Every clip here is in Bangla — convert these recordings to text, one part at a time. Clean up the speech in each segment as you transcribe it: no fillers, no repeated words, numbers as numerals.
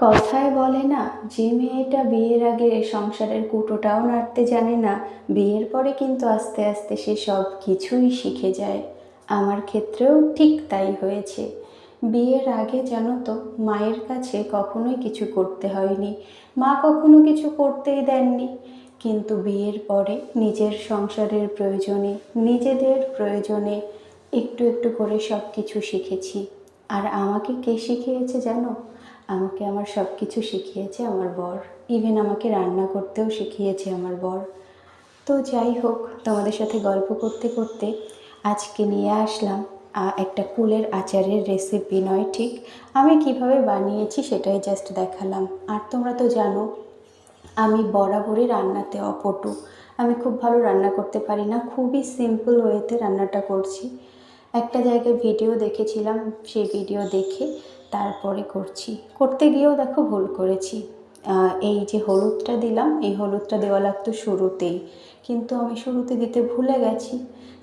কথায় বলে না, যে মেয়েটা বিয়ের আগে সংসারের কুটোটাও নাড়তে জানে না, বিয়ের পরে কিন্তু আস্তে আস্তে সে সব কিছুই শিখে যায়। আমার ক্ষেত্রেও ঠিক তাই হয়েছে। বিয়ের আগে জানো তো, মায়ের কাছে কখনোই কিছু করতে হয়নি, মা কখনো কিছু করতেই দেননি। কিন্তু বিয়ের পরে নিজের সংসারের প্রয়োজনে, নিজেদের প্রয়োজনে একটু একটু করে সব কিছু শিখেছি। আর আমাকে কে শিখিয়েছে জানো? আমাকে আমার সব কিছু শিখিয়েছে আমার বর। ইভেন আমাকে রান্না করতেও শিখিয়েছে আমার বর। তো যাই হোক, তোমাদের সাথে গল্প করতে করতে আজকে নিয়ে আসলাম একটা কুলের আচারের রেসিপি। নয় ঠিক, আমি কিভাবে বানিয়েছি সেটাই জাস্ট দেখালাম। আর তোমরা তো জানো আমি বরাবরই রান্নাতে অপটু। আমি খুব ভালো রান্না করতে পারি না, খুবই সিম্পল ওয়েতে রান্নাটা করছি। একটা জায়গায় ভিডিও দেখেছিলাম, সেই ভিডিও দেখে তারপরে করতে গিয়েও দেখো ভুল করেছি। এই যে হলুদটা দিলাম, এই হলুদটা দেওয়া লাগতো শুরুতেই, কিন্তু আমি শুরুতে দিতে ভুলে গেছি,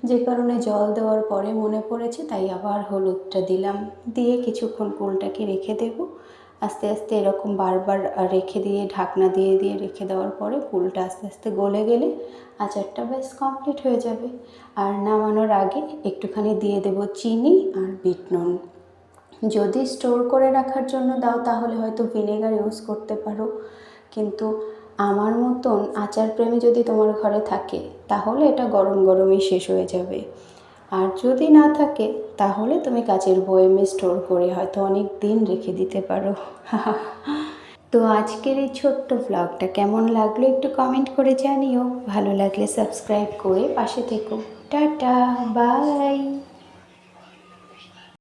যে কারণে জল দেওয়ার পরে মনে পড়েছে, তাই আবার হলুদটা দিলাম। দিয়ে কিছুক্ষণ কুলটাকে রেখে দেবো। আস্তে আস্তে এরকম বারবার রেখে দিয়ে ঢাকনা দিয়ে দিয়ে রেখে দেওয়ার পরে কুলটা আস্তে আস্তে গলে গেলে আচারটা ব্যাস কমপ্লিট হয়ে যাবে। আর নামানোর আগে একটুখানি দিয়ে দেবো চিনি আর বিট নুন। যদি স্টোর করে রাখার জন্য দাও তাহলে হয়তো ভিনেগার ইউজ করতে পারো, কিন্তু আমার মতন আচার প্রেমী যদি তোমার ঘরে থাকে তাহলে এটা গরম গরমই শেষ হয়ে যাবে। আর যদি না থাকে তাহলে তুমি কাচের বয়ামে স্টোর করে হয়তো অনেক দিন রেখে দিতে পারো। তো আজকের এই ছোট্ট ব্লগটা কেমন লাগলো একটু কমেন্ট করে জানিও। ভালো লাগলে সাবস্ক্রাইব করে পাশে থেকো। Tata, by.